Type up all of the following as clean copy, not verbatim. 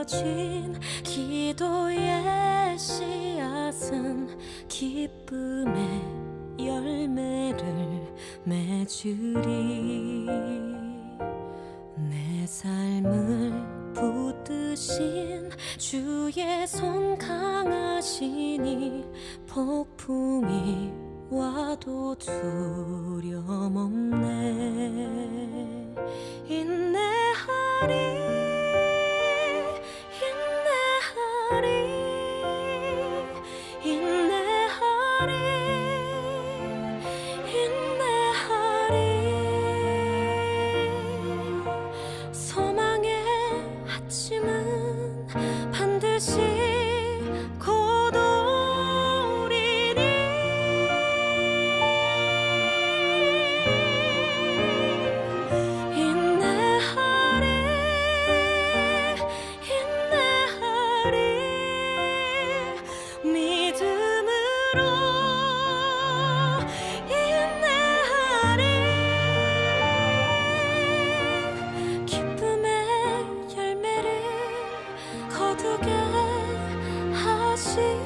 맺어진 기도의 씨앗은 기쁨의 열매를 맺으리. 내 삶을 붙드신 주의 손 강하시니 폭풍이 와도 두려움 없네. 인내하리 인내하리 인내하리 인내하리. 소망의 아침은 반드시 곧 오리니. 인내하리 인내하리 믿음으로 인내하리. 기쁨의 열매를 거두게 하심이네.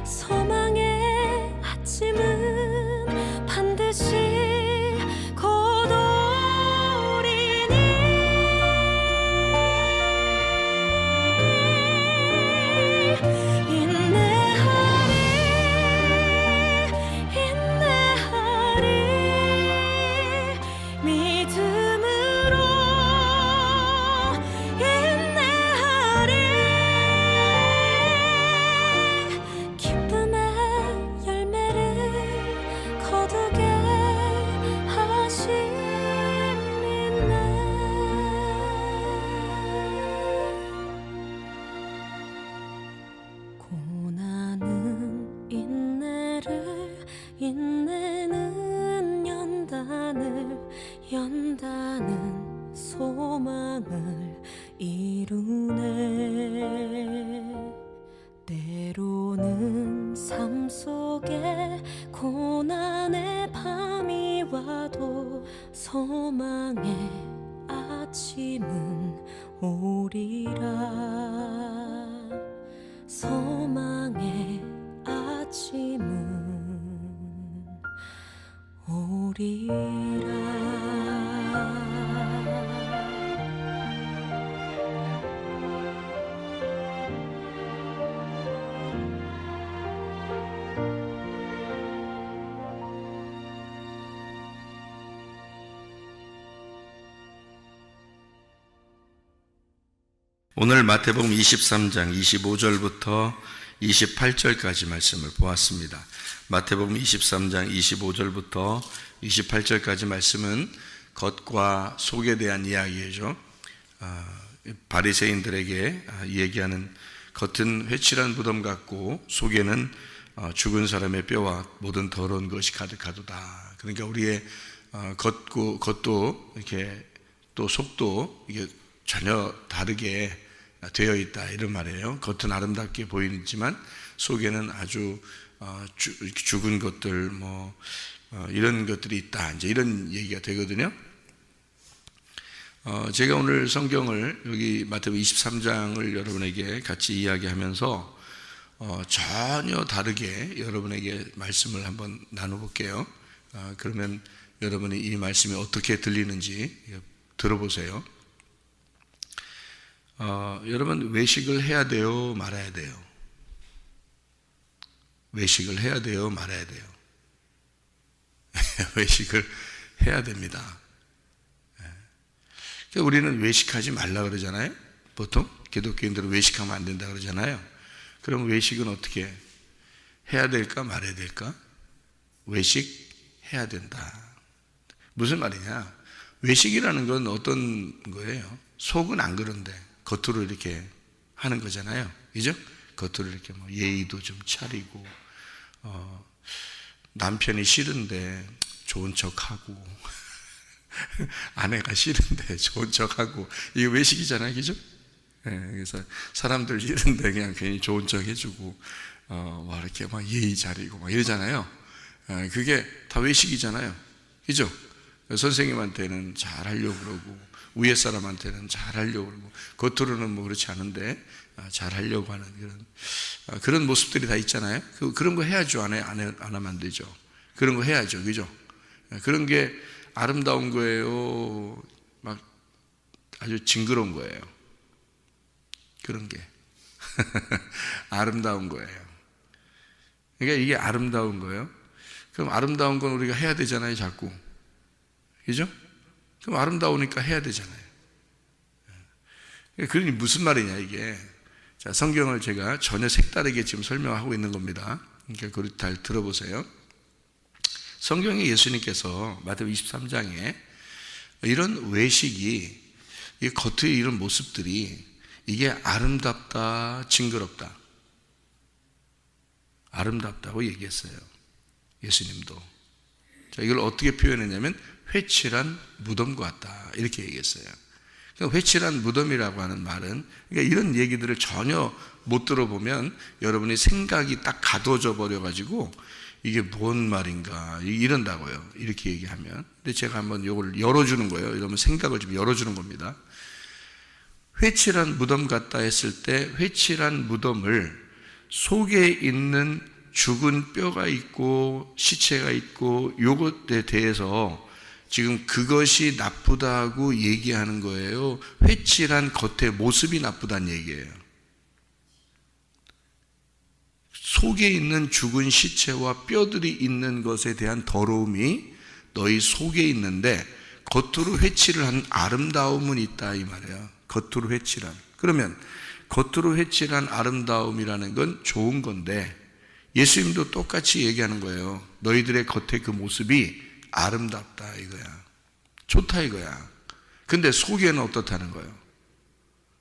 소망의 아침은 반드시 곧 오리니. 인내하리 인내하리 믿음으로 인내하리. 기쁨의 열매를 거두게 하심이네. 고난은 인내를, 인내는 연단을, 연단은 소망을 이루네. 때로는 삶 속에 고난의 밤이 와도 소망의 아침은 오리라. 소망의 아침은 오리라. 오늘 마태복음 23장 25절부터 28절까지 말씀을 보았습니다. 마태복음 23장 25절부터 28절까지 말씀은 겉과 속에 대한 이야기죠. 바리새인들에게 얘기하는 겉은 회칠한 무덤 같고 속에는 죽은 사람의 뼈와 모든 더러운 것이 가득하도다. 그러니까 우리의 겉도 이렇게 또 속도 이게 전혀 다르게 되어 있다, 이런 말이에요. 겉은 아름답게 보이지만 속에는 아주 죽은 것들, 이런 것들이 있다, 이제 이런 얘기가 되거든요. 제가 오늘 성경을 여기 마태복음 23장을 여러분에게 같이 이야기하면서 전혀 다르게 여러분에게 말씀을 한번 나눠볼게요. 그러면 여러분이 이 말씀이 어떻게 들리는지 들어보세요. 여러분, 외식을 해야 돼요, 말아야 돼요? 외식을 해야 돼요, 말아야 돼요? 외식을 해야 됩니다. 그러니까 우리는 외식하지 말라 그러잖아요. 보통 기독교인들은 외식하면 안 된다 그러잖아요. 그럼 외식은 어떻게 해야 될까 말해야 될까? 외식해야 된다. 무슨 말이냐? 외식이라는 건 어떤 거예요? 속은 안 그런데 겉으로 이렇게 하는 거잖아요. 그죠? 겉으로 이렇게 뭐 예의도 좀 차리고, 남편이 싫은데 좋은 척하고, 아내가 싫은데 좋은 척하고, 이게 외식이잖아요. 그죠? 네, 그래서 사람들 싫은데 그냥 괜히 좋은 척 해주고, 막 이렇게 막 예의 차리고 막 이러잖아요. 그게 다 외식이잖아요. 그죠? 선생님한테는 잘하려고 그러고, 위에 사람한테는 잘하려고 그러고, 겉으로는 뭐 그렇지 않은데 잘하려고 하는 그런 모습들이 다 있잖아요. 그런 거 해야죠. 안 하면 안 되죠. 그런 거 해야죠. 그죠? 그런 게 아름다운 거예요? 막 아주 징그러운 거예요? 그런 게 아름다운 거예요. 그러니까 이게 아름다운 거예요. 그럼 아름다운 건 우리가 해야 되잖아요. 자꾸. 그죠? 그럼 아름다우니까 해야 되잖아요. 그러니 무슨 말이냐 이게. 자, 성경을 제가 전혀 색다르게 지금 설명하고 있는 겁니다. 그러니까 그걸 잘 들어보세요. 성경에 예수님께서 마태복음 23장에 이런 외식이, 이 겉의 이런 모습들이 이게 아름답다, 징그럽다. 아름답다고 얘기했어요. 예수님도. 자, 이걸 어떻게 표현했냐면 회칠한 무덤과 같다 이렇게 얘기했어요. 그러니까 회칠한 무덤이라고 하는 말은, 그러니까 이런 얘기들을 전혀 못 들어보면 여러분이 생각이 딱 가둬져 버려가지고 이게 뭔 말인가 이런다고요. 이렇게 얘기하면. 근데 제가 한번 이걸 열어주는 거예요. 이러면 생각을 좀 열어주는 겁니다. 회칠한 무덤 같다 했을 때, 회칠한 무덤을 속에 있는 죽은 뼈가 있고 시체가 있고 요것에 대해서 지금 그것이 나쁘다고 얘기하는 거예요? 회칠한 겉의 모습이 나쁘다는 얘기예요? 속에 있는 죽은 시체와 뼈들이 있는 것에 대한 더러움이 너희 속에 있는데 겉으로 회칠을 한 아름다움은 있다 이 말이에요. 겉으로 회칠한. 그러면 겉으로 회칠한 아름다움이라는 건 좋은 건데 예수님도 똑같이 얘기하는 거예요. 너희들의 겉의 그 모습이 아름답다 이거야. 좋다 이거야. 근데 속에는 어떻다는 거예요?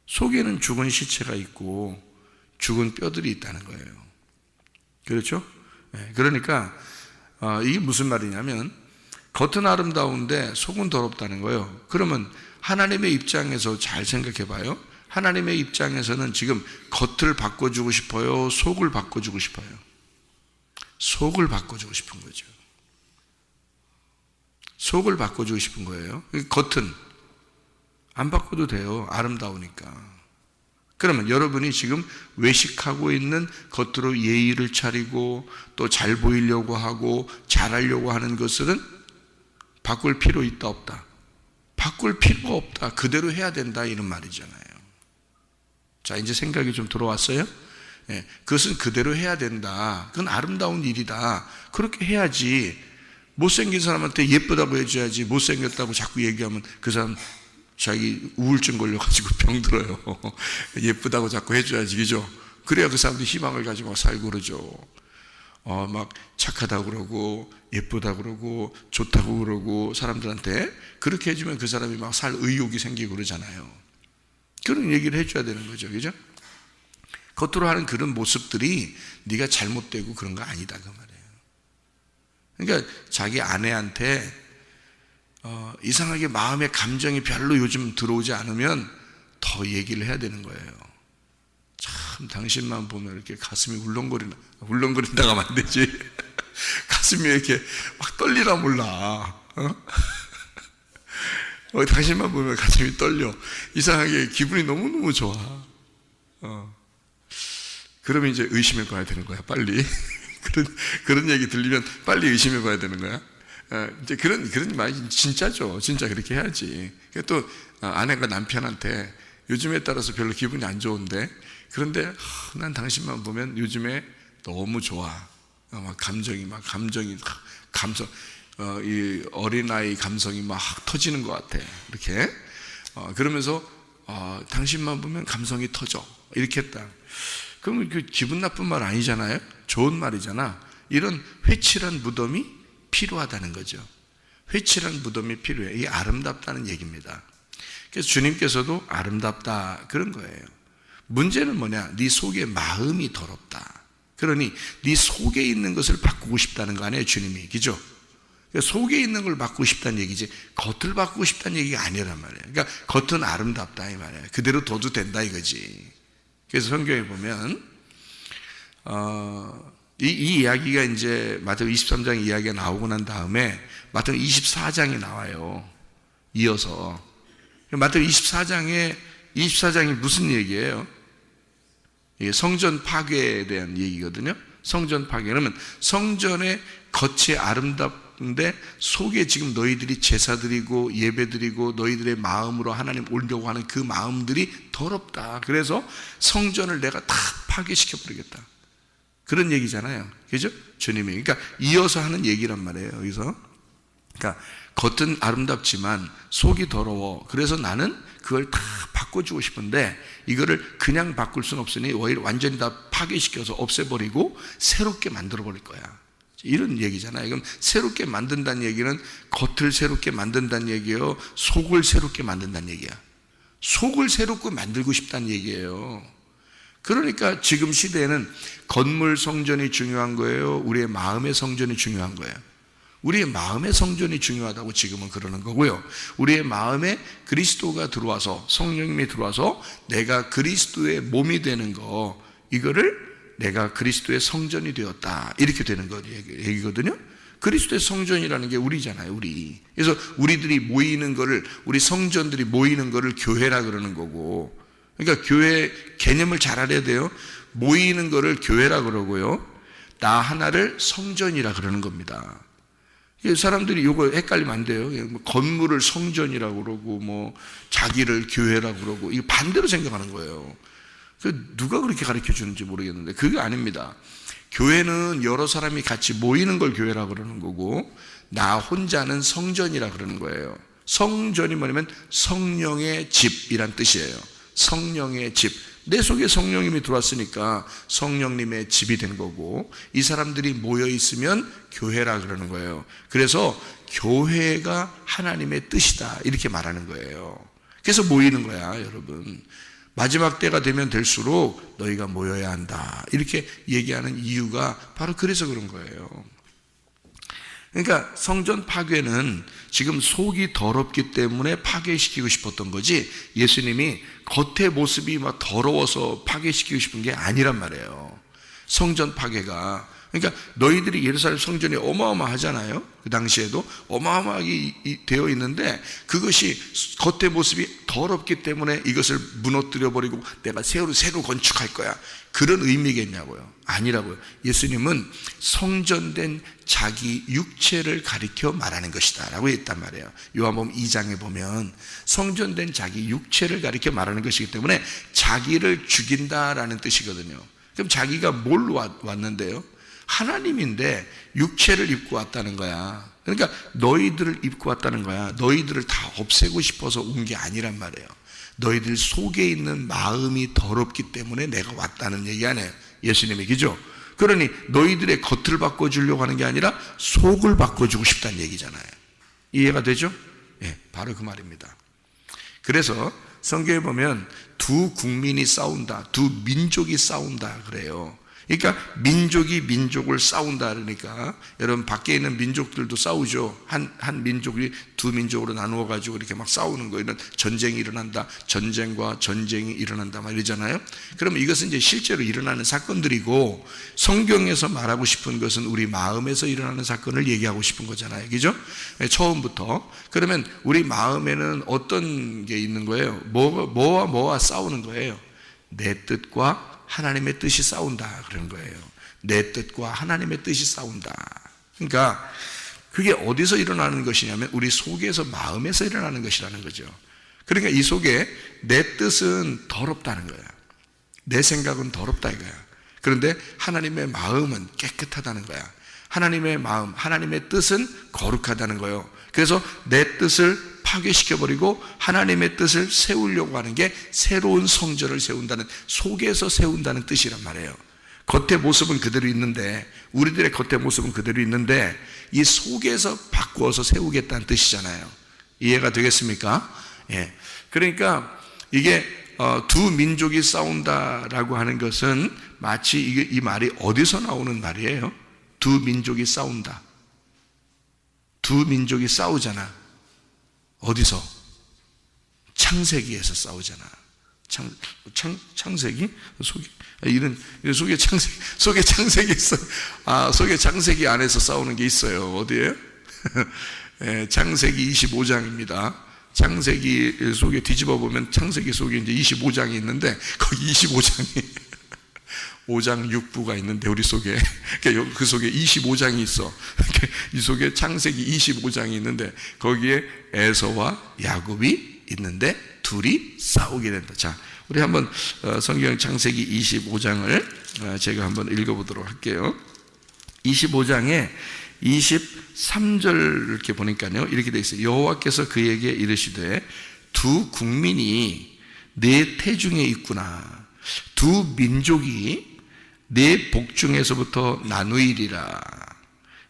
속에는 죽은 시체가 있고 죽은 뼈들이 있다는 거예요. 그렇죠? 그러니까 이게 무슨 말이냐면 겉은 아름다운데 속은 더럽다는 거예요. 그러면 하나님의 입장에서 잘 생각해 봐요. 하나님의 입장에서는 지금 겉을 바꿔주고 싶어요? 속을 바꿔주고 싶어요? 속을 바꿔주고 싶은 거죠. 속을 바꿔주고 싶은 거예요. 겉은 안 바꿔도 돼요. 아름다우니까. 그러면 여러분이 지금 외식하고 있는 겉으로 예의를 차리고 또 잘 보이려고 하고 잘하려고 하는 것은 바꿀 필요 있다 없다? 바꿀 필요가 없다. 그대로 해야 된다 이런 말이잖아요. 자, 이제 생각이 좀 들어왔어요? 그것은 그대로 해야 된다. 그건 아름다운 일이다. 그렇게 해야지. 못생긴 사람한테 예쁘다고 해줘야지. 못생겼다고 자꾸 얘기하면 그 사람 자기 우울증 걸려가지고 병들어요. 예쁘다고 자꾸 해줘야지, 그죠? 그래야 그 사람도 희망을 가지고 살고 그러죠. 막 착하다고 그러고, 예쁘다고 그러고, 좋다고 그러고, 사람들한테 그렇게 해주면 그 사람이 막 살 의욕이 생기고 그러잖아요. 그런 얘기를 해줘야 되는 거죠, 그죠? 겉으로 하는 그런 모습들이 네가 잘못되고 그런 거 아니다, 그 말이에요. 그러니까 자기 아내한테 이상하게 마음의 감정이 별로 요즘 들어오지 않으면 더 얘기를 해야 되는 거예요. 참 당신만 보면 이렇게 가슴이 울렁거린다가 하면 안 되지. 가슴이 이렇게 막 떨리라 몰라. 당신만 보면 가슴이 떨려. 이상하게 기분이 너무너무 좋아. 그러면 이제 의심해 봐야 되는 거야, 빨리. 그런 얘기 들리면 빨리 의심해 봐야 되는 거야. 이제 그런 말이 진짜죠. 진짜 그렇게 해야지. 또 아내가 남편한테 요즘에 따라서 별로 기분이 안 좋은데, 그런데 난 당신만 보면 요즘에 너무 좋아. 감성, 이 어린아이 감성이 막 터지는 것 같아. 이렇게 그러면서 당신만 보면 감성이 터져 이렇게 했다. 그러면 그 기분 나쁜 말 아니잖아요. 좋은 말이잖아. 이런 회칠한 무덤이 필요하다는 거죠. 회칠한 무덤이 필요해. 이게 아름답다는 얘기입니다. 그래서 주님께서도 아름답다 그런 거예요. 문제는 뭐냐? 네 속에 마음이 더럽다. 그러니 네 속에 있는 것을 바꾸고 싶다는 거 아니에요, 주님이. 그죠? 그러니까 속에 있는 걸 바꾸고 싶다는 얘기지 겉을 바꾸고 싶다는 얘기가 아니란 말이에요. 그러니까 겉은 아름답다 이 말이에요. 그대로 둬도 된다 이거지. 그래서 성경에 보면 이 이야기가 이제 마태복음 23장 이야기가 나오고 난 다음에 마태복음 24장이 나와요. 이어서 마태복음 24장이 무슨 얘기예요? 이게 성전 파괴에 대한 얘기거든요. 성전 파괴. 그러면 성전의 겉이 아름답은데 속에 지금 너희들이 제사 드리고 예배 드리고 너희들의 마음으로 하나님 올려고 하는 그 마음들이 더럽다. 그래서 성전을 내가 다 파괴시켜 버리겠다. 그런 얘기잖아요. 그죠? 주님이. 그러니까 이어서 하는 얘기란 말이에요. 여기서. 그러니까 겉은 아름답지만 속이 더러워. 그래서 나는 그걸 다 바꿔주고 싶은데 이거를 그냥 바꿀 수는 없으니 완전히 다 파괴시켜서 없애버리고 새롭게 만들어버릴 거야. 이런 얘기잖아요. 그럼 새롭게 만든다는 얘기는 겉을 새롭게 만든다는 얘기예요? 속을 새롭게 만든다는 얘기야? 속을 새롭게 만들고 싶다는 얘기예요. 그러니까 지금 시대에는 건물 성전이 중요한 거예요? 우리의 마음의 성전이 중요한 거예요? 우리의 마음의 성전이 중요하다고 지금은 그러는 거고요. 우리의 마음에 그리스도가 들어와서 성령님이 들어와서 내가 그리스도의 몸이 되는 거 이거를 내가 그리스도의 성전이 되었다 이렇게 되는 거 얘기거든요. 그리스도의 성전이라는 게 우리잖아요. 우리. 그래서 우리들이 모이는 거를 우리 성전들이 모이는 거를 교회라 그러는 거고 그러니까 교회 개념을 잘 알아야 돼요. 모이는 거를 교회라 그러고요. 나 하나를 성전이라 그러는 겁니다. 사람들이 이거 헷갈리면 안 돼요. 건물을 성전이라고 그러고 뭐 자기를 교회라고 그러고 이거 반대로 생각하는 거예요. 누가 그렇게 가르쳐 주는지 모르겠는데 그게 아닙니다. 교회는 여러 사람이 같이 모이는 걸 교회라고 그러는 거고 나 혼자는 성전이라 그러는 거예요. 성전이 뭐냐면 성령의 집이란 뜻이에요. 성령의 집. 내 속에 성령님이 들어왔으니까 성령님의 집이 된 거고 이 사람들이 모여 있으면 교회라 그러는 거예요. 그래서 교회가 하나님의 뜻이다 이렇게 말하는 거예요. 그래서 모이는 거야, 여러분. 마지막 때가 되면 될수록 너희가 모여야 한다 이렇게 얘기하는 이유가 바로 그래서 그런 거예요. 그러니까 성전 파괴는 지금 속이 더럽기 때문에 파괴시키고 싶었던 거지 예수님이 겉의 모습이 막 더러워서 파괴시키고 싶은 게 아니란 말이에요. 성전 파괴가. 그러니까 너희들이 예루살렘 성전이 어마어마하잖아요. 그 당시에도 어마어마하게 되어 있는데 그것이 겉의 모습이 더럽기 때문에 이것을 무너뜨려 버리고 내가 새로 건축할 거야. 그런 의미겠냐고요? 아니라고요. 예수님은 성전된 자기 육체를 가리켜 말하는 것이다 라고 했단 말이에요. 요한복음 2장에 보면 성전된 자기 육체를 가리켜 말하는 것이기 때문에 자기를 죽인다라는 뜻이거든요. 그럼 자기가 뭘 왔는데요? 하나님인데 육체를 입고 왔다는 거야. 그러니까 너희들을 입고 왔다는 거야. 너희들을 다 없애고 싶어서 온 게 아니란 말이에요. 너희들 속에 있는 마음이 더럽기 때문에 내가 왔다는 얘기 아니에요. 예수님이. 그죠? 그러니 너희들의 겉을 바꿔주려고 하는 게 아니라 속을 바꿔주고 싶다는 얘기잖아요. 이해가 되죠? 예, 바로 그 말입니다. 그래서 성경에 보면 두 국민이 싸운다, 두 민족이 싸운다 그래요. 그러니까 민족이 민족을 싸운다 그러니까 여러분 밖에 있는 민족들도 싸우죠. 한 민족이 두 민족으로 나누어 가지고 이렇게 막 싸우는 거, 이런 전쟁이 일어난다, 전쟁과 전쟁이 일어난다 막 이러잖아요. 그러면 이것은 이제 실제로 일어나는 사건들이고 성경에서 말하고 싶은 것은 우리 마음에서 일어나는 사건을 얘기하고 싶은 거잖아요. 그죠? 처음부터. 그러면 우리 마음에는 어떤 게 있는 거예요? 뭐와 싸우는 거예요? 내 뜻과 하나님의 뜻이 싸운다 그런 거예요. 내 뜻과 하나님의 뜻이 싸운다. 그러니까 그게 어디서 일어나는 것이냐면 우리 속에서 마음에서 일어나는 것이라는 거죠. 그러니까 이 속에 내 뜻은 더럽다는 거야. 내 생각은 더럽다 이거야. 그런데 하나님의 마음은 깨끗하다는 거야. 하나님의 마음, 하나님의 뜻은 거룩하다는 거예요. 그래서 내 뜻을 파괴시켜버리고 하나님의 뜻을 세우려고 하는 게 새로운 성전을 세운다는, 속에서 세운다는 뜻이란 말이에요. 겉의 모습은 그대로 있는데, 우리들의 겉의 모습은 그대로 있는데 이 속에서 바꾸어서 세우겠다는 뜻이잖아요. 이해가 되겠습니까? 예. 그러니까 이게 두 민족이 싸운다라고 하는 것은 마치 이 말이 어디서 나오는 말이에요? 두 민족이 싸운다. 두 민족이 싸우잖아. 어디서? 창세기에서 싸우잖아. 창세기? 속에 창세기 있어요. 속에 창세기 안에서 싸우는 게 있어요. 어디에요? 예, 창세기 25장입니다. 창세기 속에 뒤집어 보면 창세기 속에 이제 25장이 있는데, 거기 25장이 5장 6부가 있는데 우리 속에 그 속에 25장이 있어. 이 속에 창세기 25장이 있는데 거기에 에서와 야곱이 있는데 둘이 싸우게 된다. 자, 우리 한번 성경 창세기 25장을 제가 한번 읽어보도록 할게요. 25장에 23절 이렇게 보니까요, 이렇게 되어 있어요. 여호와께서 그에게 이르시되 두 국민이 내 태중에 있구나. 두 민족이 내 복중에서부터 나누이리라.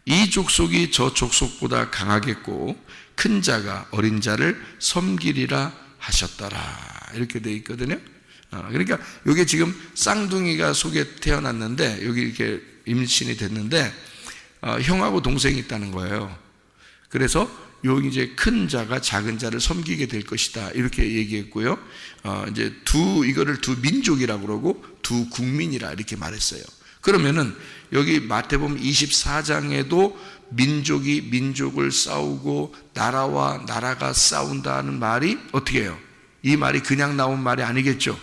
이 족속이 저 족속보다 강하겠고 큰 자가 어린 자를 섬기리라 하셨더라. 이렇게 되어 있거든요. 그러니까 이게 지금 쌍둥이가 속에 태어났는데, 여기 이렇게 임신이 됐는데 형하고 동생이 있다는 거예요. 그래서 여기 이제 큰 자가 작은 자를 섬기게 될 것이다, 이렇게 얘기했고요. 이제 이거를 두 민족이라고 그러고 두 국민이라 이렇게 말했어요. 그러면은 여기 마태복음 24장에도 민족이 민족을 싸우고 나라와 나라가 싸운다는 말이 어떻게 해요? 이 말이 그냥 나온 말이 아니겠죠.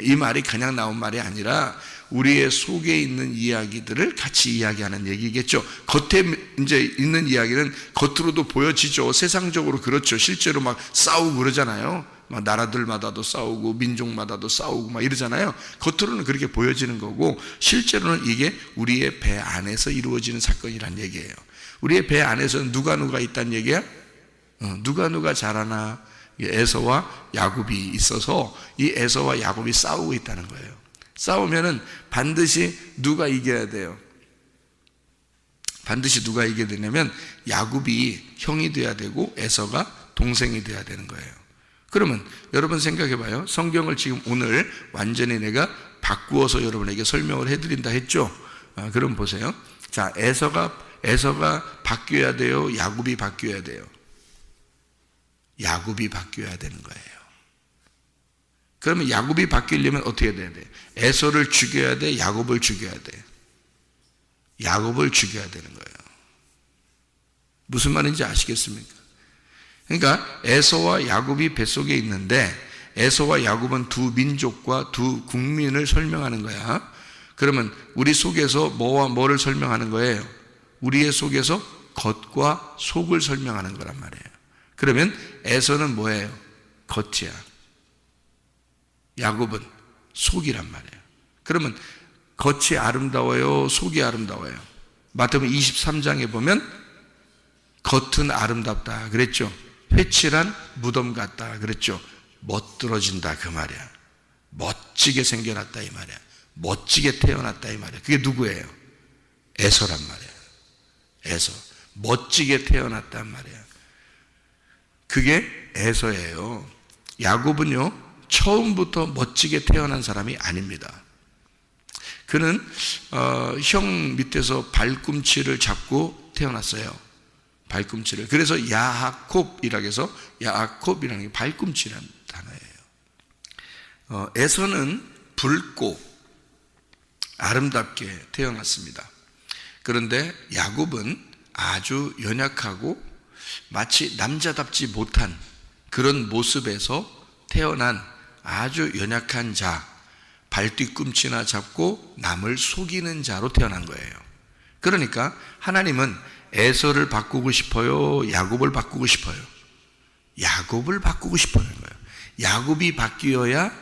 이 말이 그냥 나온 말이 아니라 우리의 속에 있는 이야기들을 같이 이야기하는 얘기겠죠. 겉에 이제 있는 이야기는 겉으로도 보여지죠. 세상적으로 그렇죠. 실제로 막 싸우고 그러잖아요. 막 나라들마다도 싸우고 민족마다도 싸우고 막 이러잖아요. 겉으로는 그렇게 보여지는 거고, 실제로는 이게 우리의 배 안에서 이루어지는 사건이란 얘기예요. 우리의 배 안에서는 누가 있다는 얘기야? 누가 잘하나? 에서와 야곱이 있어서 이 에서와 야곱이 싸우고 있다는 거예요. 싸우면은 반드시 누가 이겨야 돼요? 반드시 누가 이겨야 되냐면 야곱이 형이 돼야 되고 에서가 동생이 돼야 되는 거예요. 그러면 여러분 생각해 봐요. 성경을 지금 오늘 완전히 내가 바꾸어서 여러분에게 설명을 해드린다 했죠? 그럼 보세요. 자, 에서가 바뀌어야 돼요? 야곱이 바뀌어야 돼요? 야곱이 바뀌어야 되는 거예요. 그러면 야곱이 바뀌려면 어떻게 돼야 돼? 에서를 죽여야 돼? 야곱을 죽여야 돼? 야곱을 죽여야 되는 거예요. 무슨 말인지 아시겠습니까? 그러니까 에서와 야곱이 뱃속에 있는데, 에서와 야곱은 두 민족과 두 국민을 설명하는 거야. 그러면 우리 속에서 뭐와 뭐를 설명하는 거예요? 우리의 속에서 겉과 속을 설명하는 거란 말이에요. 그러면 에서는 뭐예요? 겉이야. 야곱은 속이란 말이에요. 그러면 겉이 아름다워요? 속이 아름다워요? 마태복음 23장에 보면 겉은 아름답다 그랬죠. 회칠한 무덤 같다 그랬죠. 멋들어진다 그 말이야. 멋지게 생겨났다 이 말이야. 멋지게 태어났다 이 말이야. 그게 누구예요? 에서란 말이야. 에서. 멋지게 태어났단 말이야. 그게 에서예요. 야곱은요, 처음부터 멋지게 태어난 사람이 아닙니다. 그는 형 밑에서 발꿈치를 잡고 태어났어요. 발꿈치를. 그래서 야하콥이라고 해서 야하콥이라는 게 발꿈치라는 단어예요. 에서는 붉고 아름답게 태어났습니다. 그런데 야곱은 아주 연약하고 마치 남자답지 못한 그런 모습에서 태어난 아주 연약한 자, 발뒤꿈치나 잡고 남을 속이는 자로 태어난 거예요. 그러니까 하나님은 에서를 바꾸고 싶어요? 야곱을 바꾸고 싶어요? 야곱을 바꾸고 싶어요. 야곱이 바뀌어야,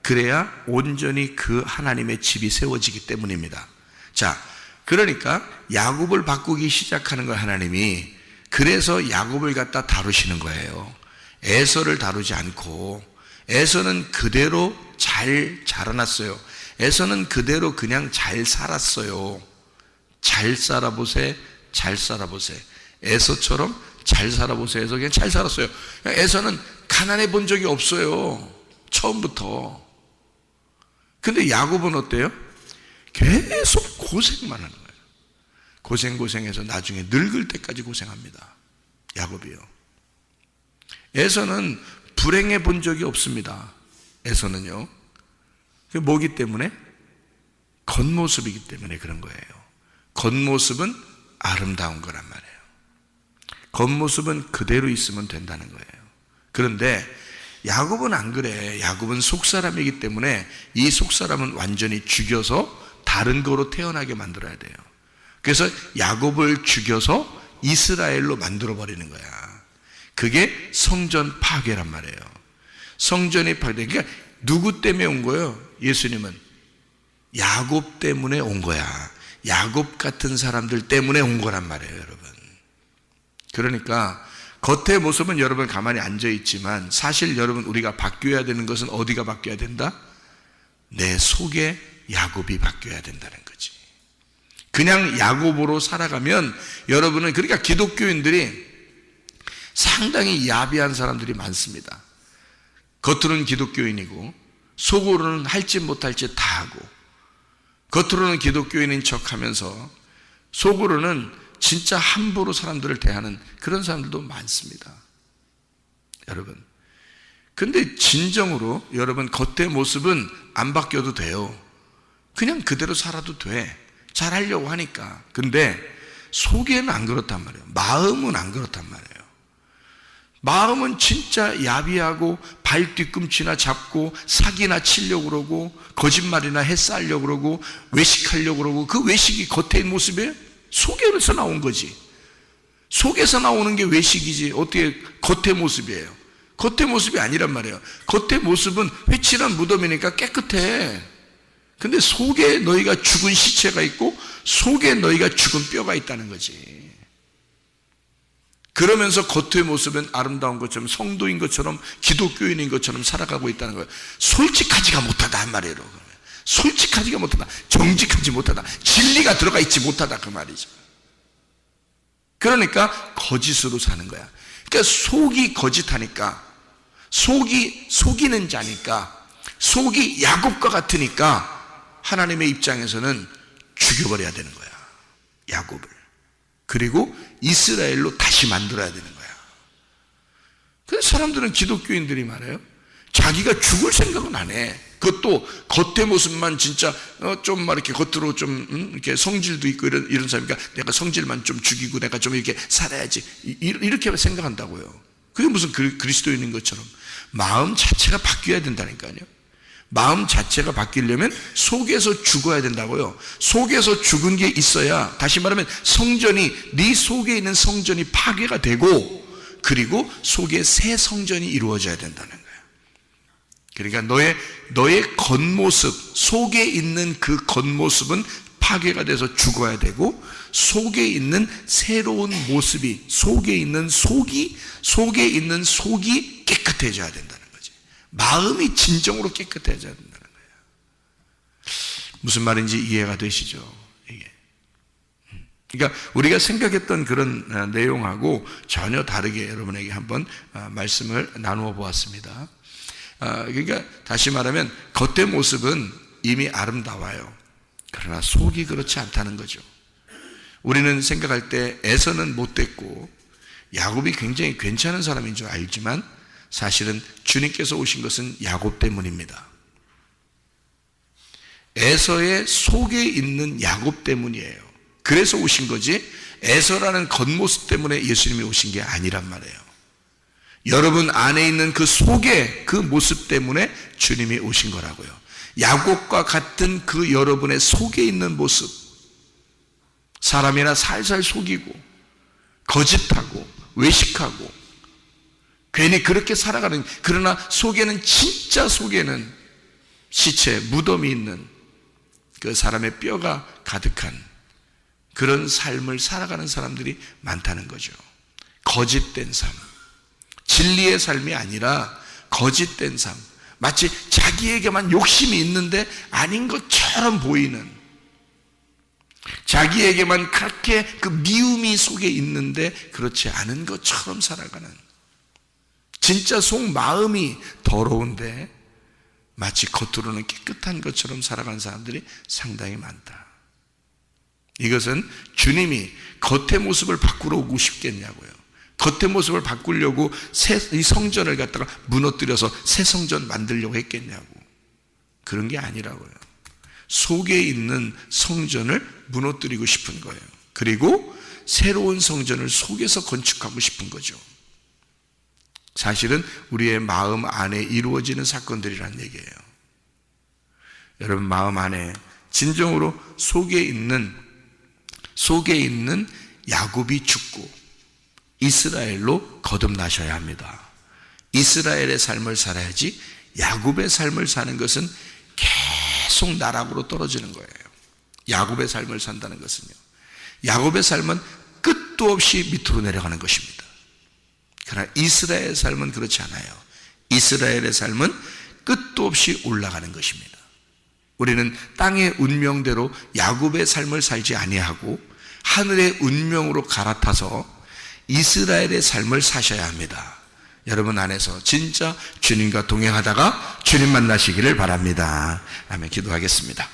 그래야 온전히 그 하나님의 집이 세워지기 때문입니다. 자, 그러니까 야곱을 바꾸기 시작하는 걸 하나님이, 그래서 야곱을 갖다 다루시는 거예요. 에서를 다루지 않고, 에서는 그대로 잘 자라났어요. 에서는 그대로 그냥 잘 살았어요. 잘 살아보세, 잘 살아보세. 에서처럼 잘 살아보세 해서 그냥 잘 살았어요. 에서는 가난해 본 적이 없어요, 처음부터. 근데 야곱은 어때요? 계속 고생만 하는 거예요. 고생해서 나중에 늙을 때까지 고생합니다, 야곱이요. 에서는 불행해 본 적이 없습니다. 에서는요. 그게 뭐기 때문에? 겉모습이기 때문에 그런 거예요. 겉모습은 아름다운 거란 말이에요. 겉모습은 그대로 있으면 된다는 거예요. 그런데 야곱은 안 그래. 야곱은 속사람이기 때문에 이 속사람은 완전히 죽여서 다른 거로 태어나게 만들어야 돼요. 그래서 야곱을 죽여서 이스라엘로 만들어 버리는 거야. 그게 성전 파괴란 말이에요. 성전이 파괴. 그러니까 누구 때문에 온 거예요? 예수님은 야곱 때문에 온 거야. 야곱 같은 사람들 때문에 온 거란 말이에요, 여러분. 그러니까 겉의 모습은 여러분 가만히 앉아 있지만 사실 여러분 우리가 바뀌어야 되는 것은 어디가 바뀌어야 된다? 내 속에 야곱이 바뀌어야 된다는 거지. 그냥 야곱으로 살아가면 여러분은, 그러니까 기독교인들이 상당히 야비한 사람들이 많습니다. 겉으로는 기독교인이고 속으로는 할지 못할 짓 다 하고, 겉으로는 기독교인인 척하면서 속으로는 진짜 함부로 사람들을 대하는 그런 사람들도 많습니다, 여러분. 근데 진정으로 여러분 겉의 모습은 안 바뀌어도 돼요. 그냥 그대로 살아도 돼, 잘하려고 하니까. 근데 속에는 안 그렇단 말이에요. 마음은 안 그렇단 말이에요. 마음은 진짜 야비하고 발 뒤꿈치나 잡고 사기나 치려고 그러고 거짓말이나 해싸려고 그러고 외식하려고 그러고, 그 외식이 겉의 모습에 속에서 나온 거지. 속에서 나오는 게 외식이지 어떻게 겉의 모습이에요. 겉의 모습이 아니란 말이에요. 겉의 모습은 회칠한 무덤이니까 깨끗해. 근데 속에 너희가 죽은 시체가 있고 속에 너희가 죽은 뼈가 있다는 거지. 그러면서 겉의 모습은 아름다운 것처럼, 성도인 것처럼, 기독교인인 것처럼 살아가고 있다는 거예요. 솔직하지가 못하다 한 말이에요. 솔직하지가 못하다, 정직하지 못하다, 진리가 들어가 있지 못하다, 그 말이죠. 그러니까 거짓으로 사는 거야. 그러니까 속이 거짓하니까, 속이 속이는 자니까, 속이 야곱과 같으니까 하나님의 입장에서는 죽여버려야 되는 거야, 야곱을. 그리고 이스라엘로 다시 만들어야 되는 거야. 그래서 사람들은, 기독교인들이 말해요, 자기가 죽을 생각은 안 해. 그것도 겉의 모습만 진짜 좀 막 이렇게 겉으로 좀 이렇게 성질도 있고 이런 사람이니까 내가 성질만 좀 죽이고 내가 좀 이렇게 살아야지, 이렇게 생각한다고요. 그게 무슨 그리스도인인 것처럼. 마음 자체가 바뀌어야 된다니까요. 마음 자체가 바뀌려면 속에서 죽어야 된다고요. 속에서 죽은 게 있어야, 다시 말하면 성전이, 네 속에 있는 성전이 파괴가 되고, 그리고 속에 새 성전이 이루어져야 된다는 거예요. 그러니까 너의 겉모습, 속에 있는 그 겉모습은 파괴가 돼서 죽어야 되고, 속에 있는 새로운 모습이, 속에 있는 속이 깨끗해져야 된다는 거지. 마음이 진정으로 깨끗해져야 된다는 거예요. 무슨 말인지 이해가 되시죠? 이게. 그러니까 우리가 생각했던 그런 내용하고 전혀 다르게 여러분에게 한번 말씀을 나누어 보았습니다. 그러니까 다시 말하면 겉의 모습은 이미 아름다워요. 그러나 속이 그렇지 않다는 거죠. 우리는 생각할 때 에서는 못됐고 야곱이 굉장히 괜찮은 사람인 줄 알지만 사실은 주님께서 오신 것은 야곱 때문입니다. 에서의 속에 있는 야곱 때문이에요. 그래서 오신 거지, 에서라는 겉모습 때문에 예수님이 오신 게 아니란 말이에요. 여러분 안에 있는 그 속에 그 모습 때문에 주님이 오신 거라고요. 야곱과 같은 그 여러분의 속에 있는 모습, 사람이나 살살 속이고 거짓하고 외식하고 괜히 그렇게 살아가는, 그러나 속에는, 진짜 속에는 시체, 무덤이 있는 그 사람의 뼈가 가득한 그런 삶을 살아가는 사람들이 많다는 거죠. 거짓된 삶, 진리의 삶이 아니라 거짓된 삶, 마치 자기에게만 욕심이 있는데 아닌 것처럼 보이는, 자기에게만 그렇게 그 미움이 속에 있는데 그렇지 않은 것처럼 살아가는, 진짜 속마음이 더러운데 마치 겉으로는 깨끗한 것처럼 살아가는 사람들이 상당히 많다. 이것은 주님이 겉의 모습을 바꾸러 오고 싶겠냐고요. 겉의 모습을 바꾸려고 이 성전을 갖다가 무너뜨려서 새 성전 만들려고 했겠냐고. 그런 게 아니라고요. 속에 있는 성전을 무너뜨리고 싶은 거예요. 그리고 새로운 성전을 속에서 건축하고 싶은 거죠. 사실은 우리의 마음 안에 이루어지는 사건들이란 얘기예요. 여러분, 마음 안에 진정으로 속에 있는 야곱이 죽고 이스라엘로 거듭나셔야 합니다. 이스라엘의 삶을 살아야지 야곱의 삶을 사는 것은 계속 나락으로 떨어지는 거예요. 야곱의 삶을 산다는 것은요, 야곱의 삶은 끝도 없이 밑으로 내려가는 것입니다. 그러나 이스라엘의 삶은 그렇지 않아요. 이스라엘의 삶은 끝도 없이 올라가는 것입니다. 우리는 땅의 운명대로 야곱의 삶을 살지 아니하고 하늘의 운명으로 갈아타서 이스라엘의 삶을 사셔야 합니다. 여러분 안에서 진짜 주님과 동행하다가 주님 만나시기를 바랍니다. 아멘. 기도하겠습니다.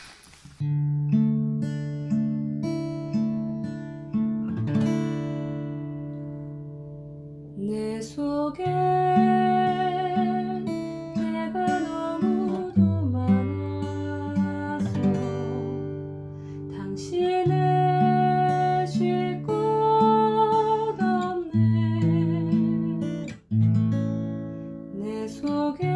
내 속에 내가 너무도 많아서 당신을 쉴 곳 없네. 내 속에